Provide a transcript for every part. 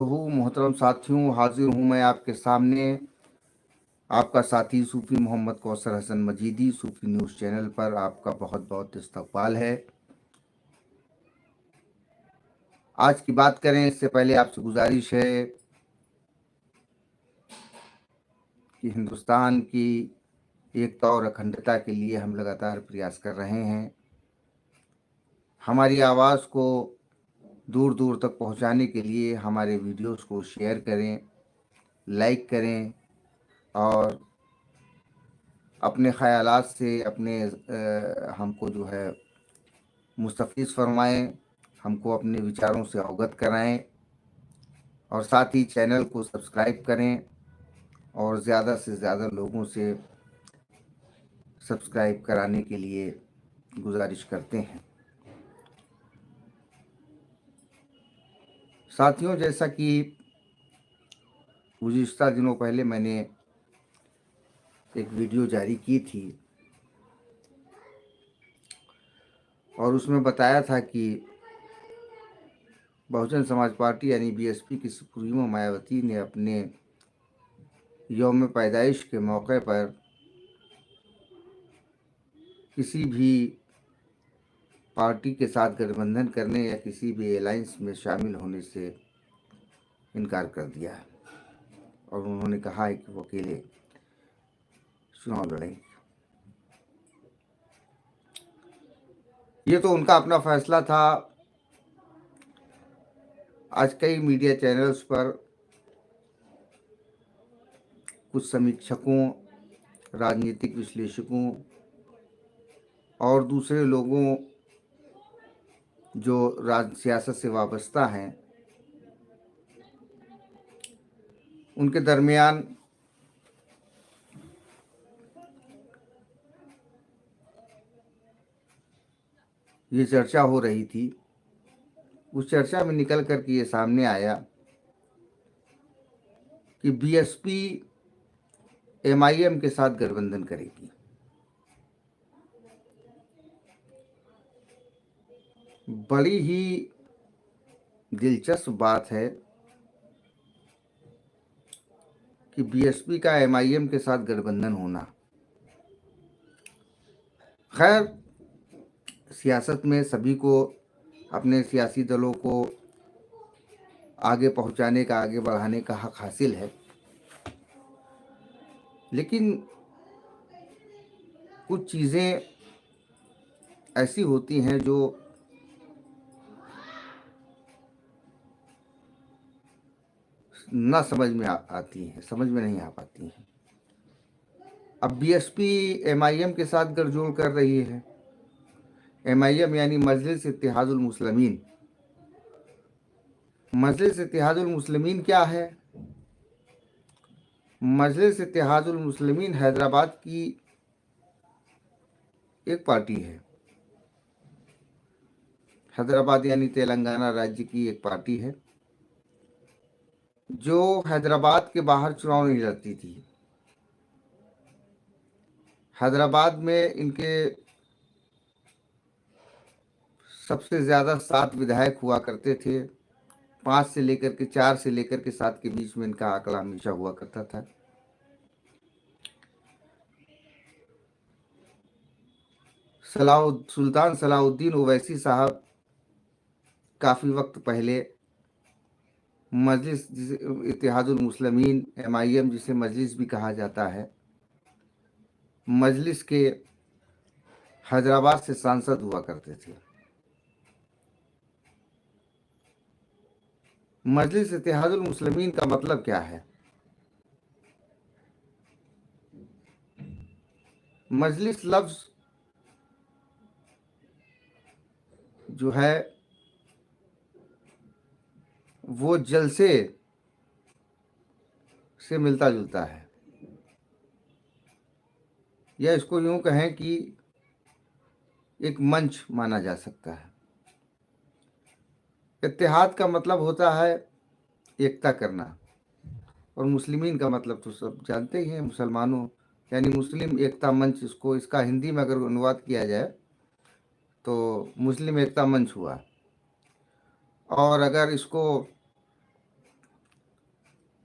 मोहतरम साथियों, हाजिर हूँ मैं आपके सामने आपका साथी सूफी मोहम्मद कौसर हसन मजीदी। सूफी न्यूज़ चैनल पर आपका बहुत बहुत इस्तकबाल है। आज की बात करें इससे पहले आपसे गुजारिश है कि हिंदुस्तान की एकता और अखंडता के लिए हम लगातार प्रयास कर रहे हैं। हमारी आवाज़ को दूर दूर तक पहुंचाने के लिए हमारे वीडियोस को शेयर करें, लाइक करें और अपने ख़यालात से हमको जो है मुस्तफ़ीज़ फरमाएं, हमको अपने विचारों से अवगत कराएं और साथ ही चैनल को सब्सक्राइब करें और ज़्यादा से ज़्यादा लोगों से सब्सक्राइब कराने के लिए गुजारिश करते हैं। साथियों, जैसा कि गुज़िश्ता दिनों पहले मैंने एक वीडियो जारी की थी और उसमें बताया था कि बहुजन समाज पार्टी यानी बीएसपी की सुप्रीमो मायावती ने अपने यौम पैदाइश के मौके पर किसी भी पार्टी के साथ गठबंधन करने या किसी भी अलायंस में शामिल होने से इनकार कर दिया है और उन्होंने कहा है कि वो अकेले चुनाव लड़ेंगे। ये तो उनका अपना फैसला था। आज कई मीडिया चैनल्स पर कुछ समीक्षकों, राजनीतिक विश्लेषकों और दूसरे लोगों जो सियासत से वाबस्ता हैं, उनके दरमियान ये चर्चा हो रही थी। उस चर्चा में निकल कर के ये सामने आया कि बीएसपी एमआईएम के साथ गठबंधन करेगी। बड़ी ही दिलचस्प बात है कि बीएसपी का एमआईएम के साथ गठबंधन होना। खैर, सियासत में सभी को अपने सियासी दलों को आगे पहुंचाने का, आगे बढ़ाने का हक हासिल है, लेकिन कुछ चीज़ें ऐसी होती हैं जो ना समझ में आती हैं, समझ में नहीं आ पाती हैं। अब बीएसपी एमआईएम के साथ गठजोड़ कर रही है। एमआईएम यानी मजलिस इत्तेहादुल मुस्लिमीन। मजलिस इत्तेहादुल मुस्लिमीन क्या है? मजलिस इत्तेहादुल मुस्लिमीन हैदराबाद की एक पार्टी है। हैदराबाद यानी तेलंगाना राज्य की एक पार्टी है जो हैदराबाद के बाहर चुनाव नहीं लड़ती थी। हैदराबाद में इनके सबसे ज़्यादा 7 विधायक हुआ करते थे। 5 से लेकर के 4 से लेकर के 7 के बीच में इनका आंकड़ा हमेशा हुआ करता था। सुल्तान सलाउद्दीन ओवैसी साहब काफ़ी वक्त पहले मजलिस, जिसे इत्तेहादुल मुस्लिमीन एमआईएम जिसे मजलिस भी कहा जाता है, मजलिस के हैदराबाद से सांसद हुआ करते थे। मजलिस इत्तेहादुल मुस्लिमीन का मतलब क्या है? मजलिस लफ्ज़ जो है वो जलसे से मिलता जुलता है, या इसको यूं कहें कि एक मंच माना जा सकता है। इत्तेहाद का मतलब होता है एकता करना, और मुस्लिमीन का मतलब तो सब जानते ही हैं, मुसलमानों यानी मुस्लिम एकता मंच। इसका हिंदी में अगर अनुवाद किया जाए तो मुस्लिम एकता मंच हुआ। और अगर इसको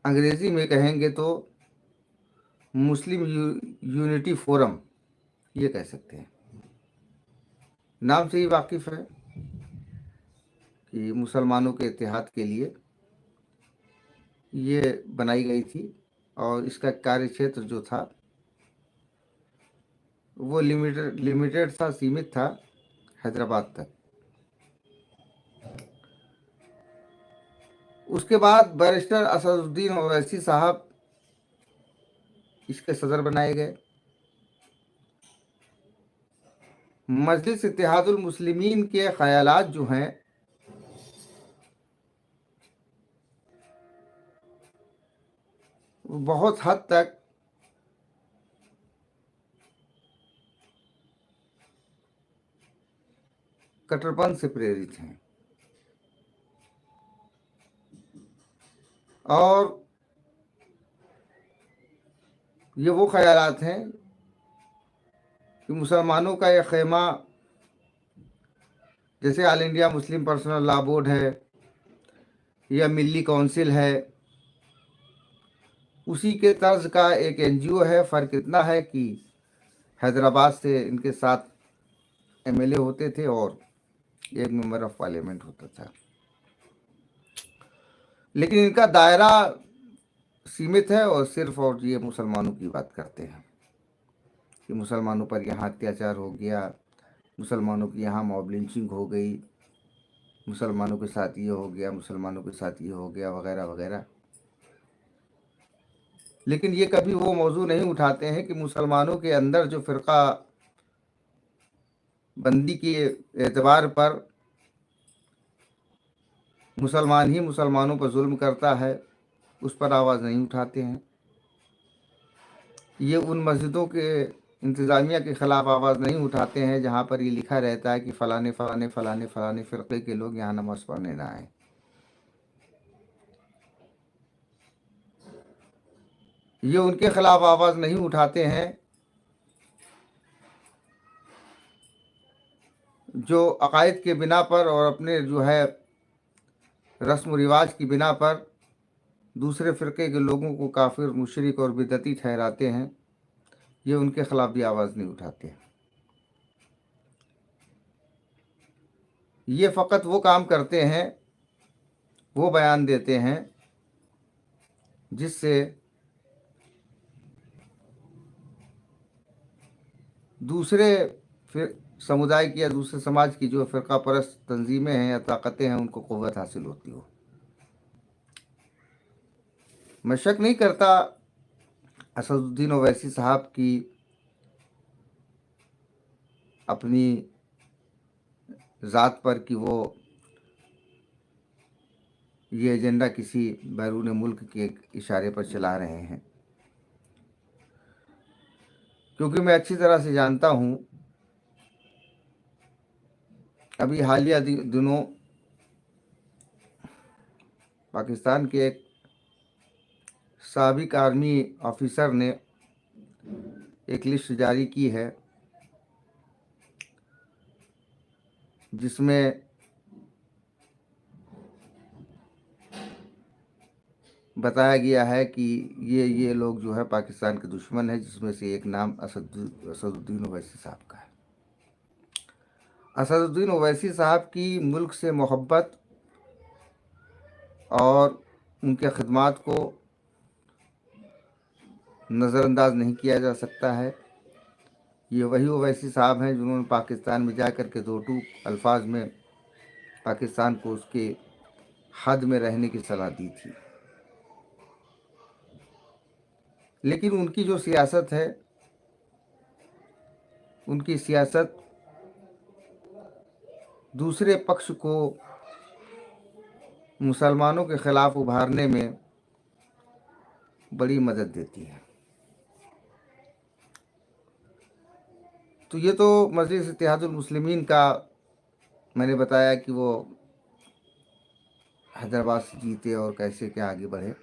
अंग्रेजी में कहेंगे तो मुस्लिम यूनिटी फोरम ये कह सकते हैं। नाम से ही वाकिफ है कि मुसलमानों के इत्तेहाद के लिए ये बनाई गई थी, और इसका कार्य क्षेत्र जो था वो लिमिटेड था, सीमित था हैदराबाद तक। उसके बाद बैरिस्टर असदुद्दीन ओवैसी साहब इसके सदर बनाए गए। मजलिस इत्तेहादुल मुस्लिमीन के ख्यालात जो हैं वो बहुत हद तक कट्टरपंथ से प्रेरित हैं, और ये वो ख्यालात हैं कि मुसलमानों का यह खेमा, जैसे all India Muslim personal law board है या मिल्ली काउंसिल है, उसी के तर्ज का एक एनजीओ है। फ़र्क इतना है कि हैदराबाद से इनके 7 एमएलए होते थे और 1 मेंबर ऑफ पार्लियामेंट होता था, लेकिन इनका दायरा सीमित है और सिर्फ और ये मुसलमानों की बात करते हैं कि मुसलमानों पर यहाँ अत्याचार हो गया, मुसलमानों की यहाँ मॉब लिंचिंग हो गई, मुसलमानों के साथ ये हो गया, मुसलमानों के साथ ये हो गया, वगैरह वगैरह। लेकिन ये कभी वो मौजू नहीं उठाते हैं कि मुसलमानों के अंदर जो फ़िरका बंदी के एतबार पर मुसलमान ही मुसलमानों पर जुल्म करता है, उस पर आवाज़ नहीं उठाते हैं। ये उन मस्जिदों के इंतज़ामिया के ख़िलाफ़ आवाज़ नहीं उठाते हैं जहाँ पर ये लिखा रहता है कि फ़लाने फ़लाने फ़लाने फ़लाने फ़िरक़े के लोग यहाँ नमाज़ पढ़ने ना आए। ये उनके ख़िलाफ़ आवाज़ नहीं उठाते हैं जो अक़ायद के बिना पर और अपने जो है रस्म रिवाज की बिना पर दूसरे फ़िरक़े के लोगों को काफिर, मुशरिक और बिदअती ठहराते हैं। ये उनके ख़िलाफ़ भी आवाज़ नहीं उठाते। ये फ़कत वो काम करते हैं, वो बयान देते हैं जिससे दूसरे फिर समुदाय की या दूसरे समाज की जो फ़िरका परस्त तंजीमें हैं या ताकतें हैं उनको क़ुव्वत हासिल होती हो। मैं शक नहीं करता असदुद्दीन ओवैसी साहब की अपनी ज़ात पर कि वो ये एजेंडा किसी बैरून मुल्क के इशारे पर चला रहे हैं, क्योंकि मैं अच्छी तरह से जानता हूँ। अभी हालिया दिनों पाकिस्तान के एक साबिक आर्मी ऑफिसर ने एक लिस्ट जारी की है जिसमें बताया गया है कि ये लोग जो है पाकिस्तान के दुश्मन हैं, जिसमें से एक नाम असदुद्दीन ओवैसी साहब का है। असदुद्दीन ओवैसी साहब की मुल्क से मोहब्बत और उनके खिदमात को नज़रअंदाज नहीं किया जा सकता है। ये वही ओवैसी साहब हैं जिन्होंने पाकिस्तान में जा कर के दो टूक अल्फाज में पाकिस्तान को उसके हद में रहने की सलाह दी थी। लेकिन उनकी जो सियासत है, उनकी सियासत दूसरे पक्ष को मुसलमानों के ख़िलाफ़ उभारने में बड़ी मदद देती है। तो ये तो मजलिस इत्तेहादुल मुस्लिमीन का मैंने बताया कि वो हैदराबाद से जीते और कैसे क्या आगे बढ़े।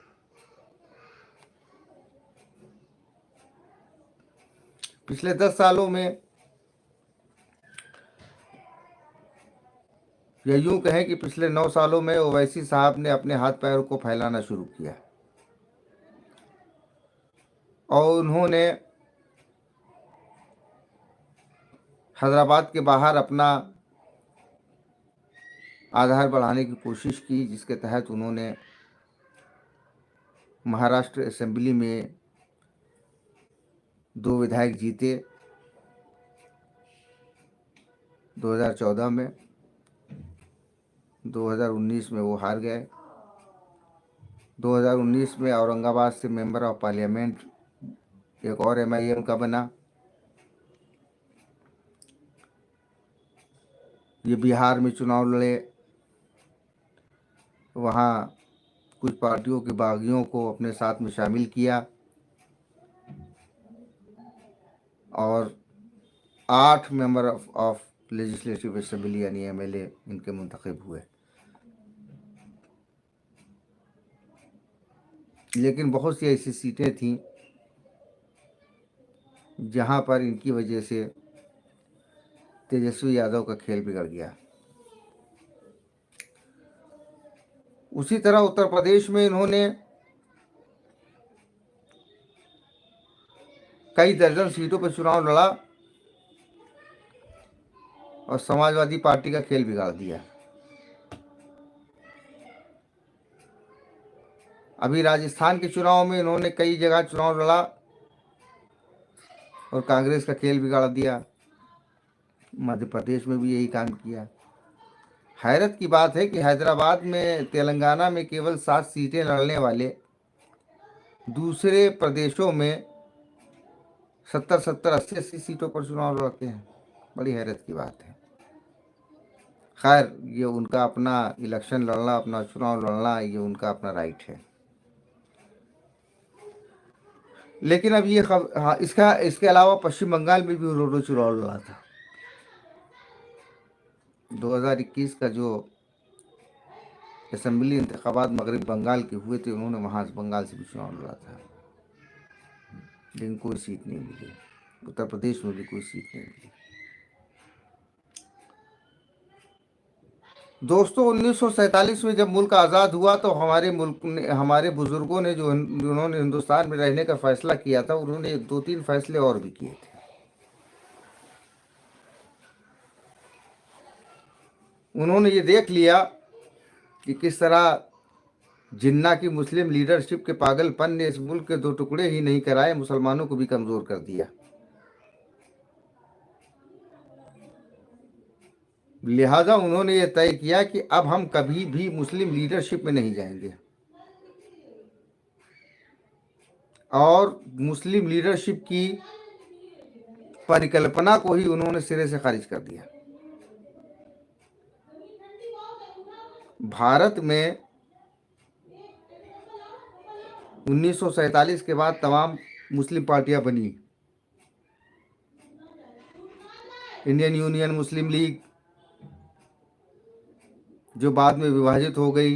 पिछले 10 सालों में, या यूँ कहें कि पिछले 9 सालों में ओवैसी साहब ने अपने हाथ पैरों को फैलाना शुरू किया। और उन्होंने हैदराबाद के बाहर अपना आधार बढ़ाने की कोशिश की, जिसके तहत उन्होंने महाराष्ट्र असेंबली में 2 विधायक जीते 2014 में। 2019 में वो हार गए। 2019 में औरंगाबाद से मेंबर ऑफ पार्लियामेंट एक और MIM का बना। ये बिहार में चुनाव लड़े, वहाँ कुछ पार्टियों के बागियों को अपने साथ में शामिल किया और 8 मेंबर ऑफ लेजिस्लेटिव असेंबली यानी MLA इनके मुंतखब हुए। लेकिन बहुत सी ऐसी सीटें थीं जहां पर इनकी वजह से तेजस्वी यादव का खेल बिगड़ गया। उसी तरह उत्तर प्रदेश में इन्होंने कई दर्जन सीटों पर चुनाव लड़ा और समाजवादी पार्टी का खेल बिगाड़ दिया। अभी राजस्थान के चुनाव में इन्होंने कई जगह चुनाव लड़ा और कांग्रेस का खेल बिगाड़ दिया। मध्य प्रदेश में भी यही काम किया। हैरत की बात है कि हैदराबाद में, तेलंगाना में केवल 7 सीटें लड़ने वाले दूसरे प्रदेशों में 70-70, 80-80 सीटों पर चुनाव लड़ते हैं। बड़ी हैरत की बात है। खैर, ये उनका अपना इलेक्शन लड़ना, अपना चुनाव लड़ना, ये उनका अपना राइट है। लेकिन अब ये हाँ, इसके अलावा पश्चिम बंगाल में भी उन्होंने चुनाव लड़ा था। 2021 का जो असेंबली इंतखाबात मगरब बंगाल के हुए थे, उन्होंने वहाँ बंगाल से भी चुनाव लड़ा था, लेकिन कोई सीट नहीं मिली। उत्तर प्रदेश में भी कोई सीट नहीं मिली। दोस्तों, 1947 में जब मुल्क आज़ाद हुआ तो हमारे बुजुर्गों ने जिन्होंने हिंदुस्तान में रहने का फैसला किया था, उन्होंने 2-3 फैसले और भी किए थे। उन्होंने ये देख लिया कि किस तरह जिन्ना की मुस्लिम लीडरशिप के पागलपन ने इस मुल्क के 2 टुकड़े ही नहीं कराए, मुसलमानों को भी कमज़ोर कर दिया। लिहाजा उन्होंने ये तय किया कि अब हम कभी भी मुस्लिम लीडरशिप में नहीं जाएंगे और मुस्लिम लीडरशिप की परिकल्पना को ही उन्होंने सिरे से खारिज कर दिया। भारत में 1947 के बाद तमाम मुस्लिम पार्टियां बनी। इंडियन यूनियन मुस्लिम लीग, जो बाद में विभाजित हो गई,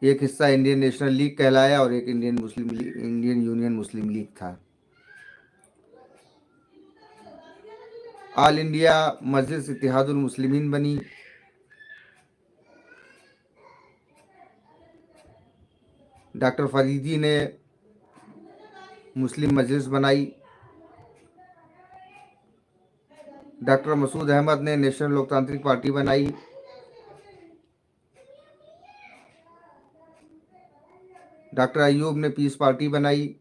एक हिस्सा इंडियन नेशनल लीग कहलाया और एक इंडियन यूनियन मुस्लिम लीग था। ऑल इंडिया मजलिस इत्तेहादुल मुस्लिमीन बनी। डॉक्टर फरीदी ने मुस्लिम मजलिस बनाई। डॉक्टर मसूद अहमद ने नेशनल लोकतांत्रिक पार्टी बनाई। डॉक्टर अयूब ने पीस पार्टी बनाई।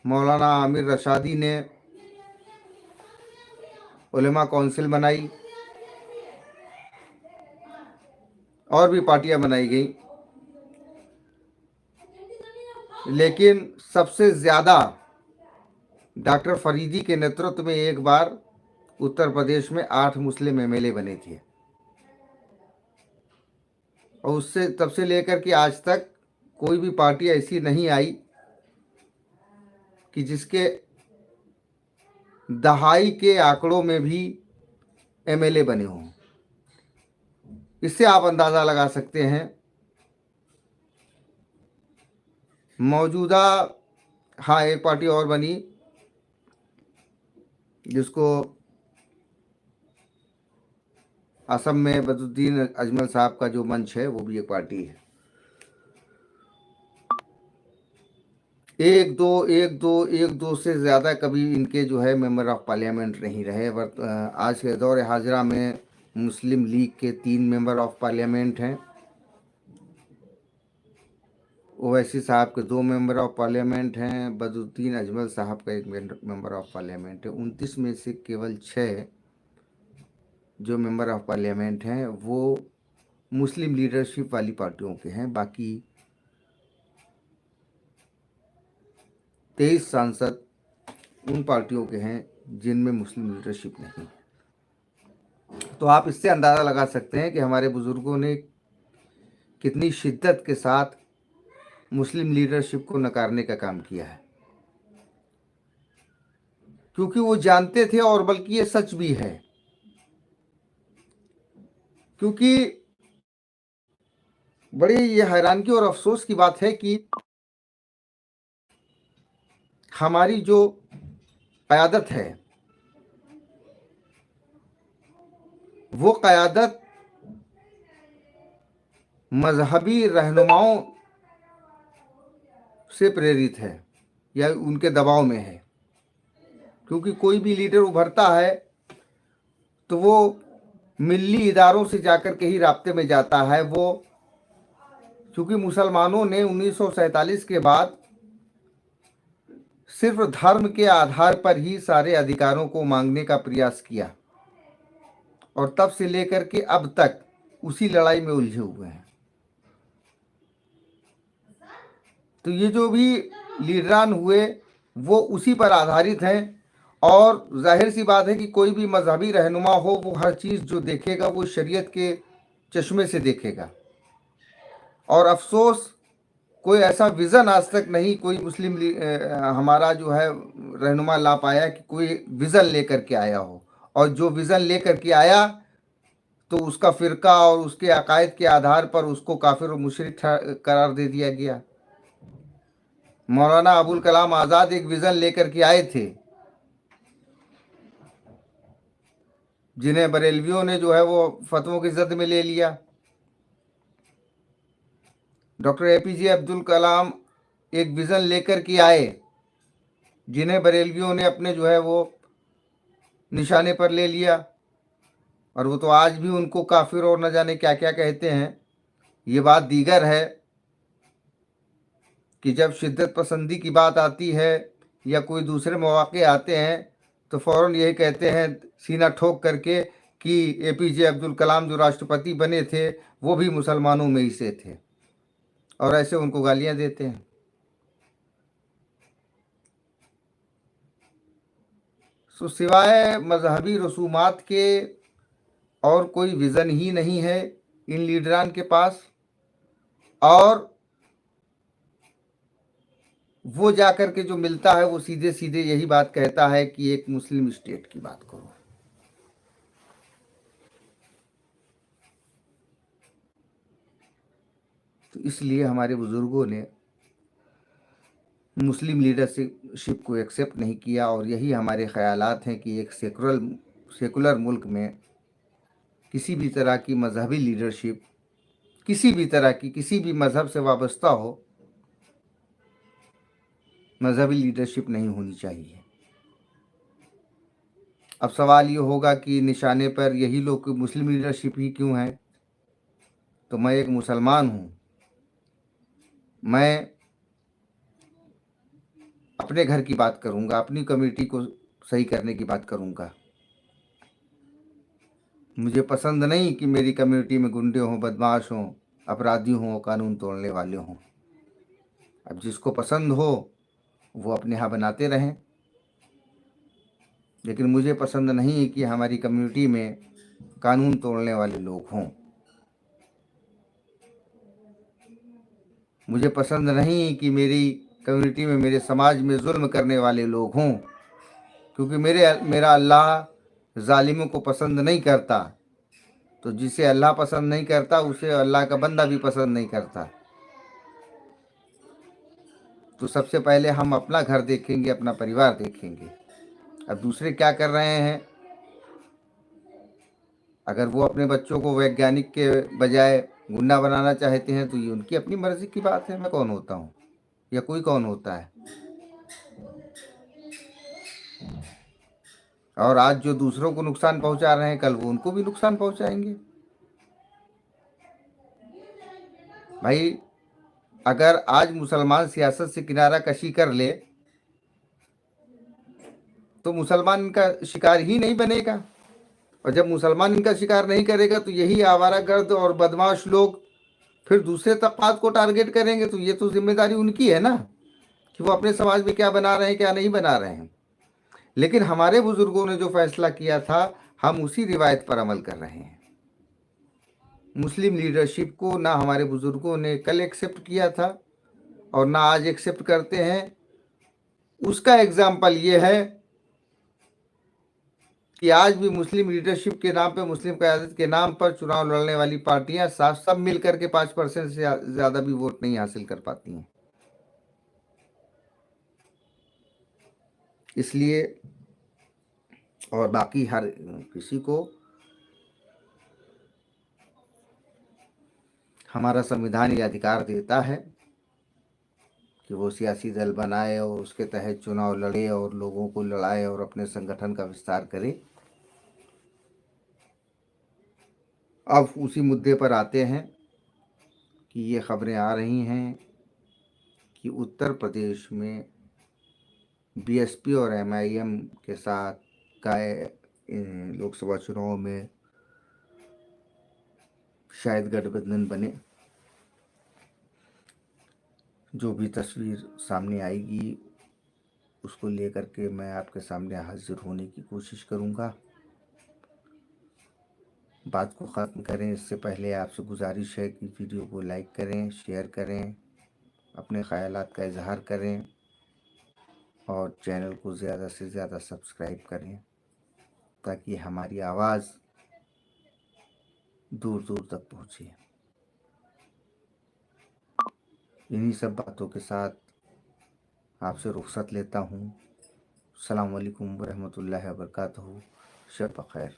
मौलाना आमिर रशादी ने उलेमा काउंसिल बनाई और भी पार्टियां बनाई गई। लेकिन सबसे ज़्यादा डॉक्टर फरीदी के नेतृत्व में एक बार उत्तर प्रदेश में 8 मुस्लिम MLA बने थे और उससे तब से लेकर के आज तक कोई भी पार्टी ऐसी नहीं आई कि जिसके दहाई के आंकड़ों में भी MLA बने हों। इससे आप अंदाज़ा लगा सकते हैं मौजूदा। हाँ, एक पार्टी और बनी जिसको असम में बदरुद्दीन अजमल साहब का जो मंच है वो भी एक पार्टी है। एक दो से ज़्यादा कभी इनके जो है मेंबर ऑफ पार्लियामेंट नहीं रहे। आज के दौर हाजिरा में मुस्लिम लीग के 3 मेंबर ऑफ पार्लियामेंट हैं, ओवैसी साहब के 2 मेंबर ऑफ पार्लियामेंट हैं, बदरुद्दीन अजमल साहब का 1 मेंबर ऑफ पार्लियामेंट है। 29 में से केवल 6 जो मेंबर ऑफ पार्लियामेंट हैं वो मुस्लिम लीडरशिप वाली पार्टियों के हैं। बाकी 23 सांसद उन पार्टियों के हैं जिनमें मुस्लिम लीडरशिप नहीं है। तो आप इससे अंदाज़ा लगा सकते हैं कि हमारे बुज़ुर्गों ने कितनी शिद्दत के साथ मुस्लिम लीडरशिप को नकारने का काम किया है, क्योंकि वो जानते थे, और बल्कि ये सच भी है, क्योंकि बड़ी ये हैरानगी और अफसोस की बात है कि हमारी जो क़यादत है वो क़यादत मजहबी रहनुमाओं से प्रेरित है या उनके दबाव में है। क्योंकि कोई भी लीडर उभरता है तो वो मिल्ली इदारों से जाकर के ही राब्ते में जाता है। वो क्योंकि मुसलमानों ने 1947 के बाद सिर्फ धर्म के आधार पर ही सारे अधिकारों को मांगने का प्रयास किया, और तब से लेकर के अब तक उसी लड़ाई में उलझे हुए हैं। तो ये जो भी लीडरान हुए वो उसी पर आधारित हैं, और जाहिर सी बात है कि कोई भी मजहबी रहनुमा हो वो हर चीज़ जो देखेगा वो शरीयत के चश्मे से देखेगा। और अफसोस कोई ऐसा विज़न आज तक नहीं कोई मुस्लिम हमारा जो है रहनुमा ला पाया कि कोई विज़न लेकर के आया हो, और जो विज़न लेकर के आया तो उसका फ़िरका और उसके अकायद के आधार पर उसको काफिर और मुशरिक करार दे दिया गया। मौलाना अबुल कलाम आज़ाद एक विज़न लेकर के आए थे, जिन्हें बरेलवियों ने जो है वो फतवों की जद में ले लिया। डॉक्टर APJ अब्दुल कलाम एक विज़न लेकर के आए, जिन्हें बरेलवियों ने अपने जो है वो निशाने पर ले लिया, और वो तो आज भी उनको काफिर और न जाने क्या क्या कहते हैं। ये बात दीगर है कि जब शिद्दत पसंदी की बात आती है या कोई दूसरे मौके आते हैं तो फ़ौरन यही कहते हैं सीना ठोक करके कि APJ अब्दुल कलाम जो राष्ट्रपति बने थे वो भी मुसलमानों में ही से थे, और ऐसे उनको गालियां देते हैं। तो सिवाय मजहबी रसूमात के और कोई विज़न ही नहीं है इन लीडरान के पास, और वो जाकर के जो मिलता है वो सीधे सीधे यही बात कहता है कि एक मुस्लिम स्टेट की बात करो। तो इसलिए हमारे बुजुर्गों ने मुस्लिम लीडरशिप को एक्सेप्ट नहीं किया, और यही हमारे ख़यालात हैं कि एक सेकुलर मुल्क में किसी भी तरह की मजहबी लीडरशिप, किसी भी तरह की, किसी भी मज़हब से वाबस्ता हो, मजहबी लीडरशिप नहीं होनी चाहिए। अब सवाल ये होगा कि निशाने पर यही लोग मुस्लिम लीडरशिप ही क्यों है? तो मैं एक मुसलमान हूँ, मैं अपने घर की बात करूँगा, अपनी कम्युनिटी को सही करने की बात करूँगा। मुझे पसंद नहीं कि मेरी कम्युनिटी में गुंडे हों, बदमाश हों, अपराधी हों, कानून तोड़ने वाले हों। अब जिसको पसंद हो वो अपने यहाँ बनाते रहें, लेकिन मुझे पसंद नहीं कि हमारी कम्युनिटी में कानून तोड़ने वाले लोग हों। मुझे पसंद नहीं कि मेरी कम्युनिटी में, मेरे समाज में जुल्म करने वाले लोग हों, क्योंकि मेरा अल्लाह जालिमों को पसंद नहीं करता। तो जिसे अल्लाह पसंद नहीं करता उसे अल्लाह का बंदा भी पसंद नहीं करता। तो सबसे पहले हम अपना घर देखेंगे, अपना परिवार देखेंगे। अब दूसरे क्या कर रहे हैं, अगर वो अपने बच्चों को वैज्ञानिक के बजाय गुंडा बनाना चाहते हैं तो ये उनकी अपनी मर्जी की बात है। मैं कौन होता हूँ या कोई कौन होता है? और आज जो दूसरों को नुकसान पहुंचा रहे हैं, कल वो उनको भी नुकसान पहुंचाएंगे। भाई, अगर आज मुसलमान सियासत से किनारा कशी कर ले तो मुसलमान इनका शिकार ही नहीं बनेगा। और जब मुसलमान इनका शिकार नहीं करेगा तो यही आवारागर्द और बदमाश लोग फिर दूसरे तबकात को टारगेट करेंगे। तो ये तो जिम्मेदारी उनकी है ना कि वो अपने समाज में क्या बना रहे हैं, क्या नहीं बना रहे हैं। लेकिन हमारे बुजुर्गों ने जो फैसला किया था, हम उसी रिवायत पर अमल कर रहे हैं। मुस्लिम लीडरशिप को ना हमारे बुजुर्गों ने कल एक्सेप्ट किया था और ना आज एक्सेप्ट करते हैं। उसका एग्जाम्पल ये है कि आज भी मुस्लिम लीडरशिप के नाम पे, मुस्लिम क़यादत के नाम पर चुनाव लड़ने वाली पार्टियां सब मिलकर के 5% से ज़्यादा भी वोट नहीं हासिल कर पाती हैं। इसलिए और बाकी हर किसी को हमारा संविधान ये अधिकार देता है कि वो सियासी दल बनाए और उसके तहत चुनाव लड़े और लोगों को लड़ाए और अपने संगठन का विस्तार करे। अब उसी मुद्दे पर आते हैं कि ये खबरें आ रही हैं कि उत्तर प्रदेश में बीएसपी और एमआईएम के साथ का लोकसभा चुनाव में शायद गठबंधन बने। जो भी तस्वीर सामने आएगी उसको लेकर के मैं आपके सामने हाजिर होने की कोशिश करूंगा। बात को ख़त्म करें इससे पहले आपसे गुजारिश है कि वीडियो को लाइक करें, शेयर करें, अपने ख़यालात का इजहार करें और चैनल को ज़्यादा से ज़्यादा सब्सक्राइब करें ताकि हमारी आवाज़ दूर दूर तक पहुँचे। इन्हीं सब बातों के साथ आपसे रुखसत लेता हूँ। अस्सलामु अलैकुम वरहमतुल्लाहि वबरकातुहू। शब बख़ैर।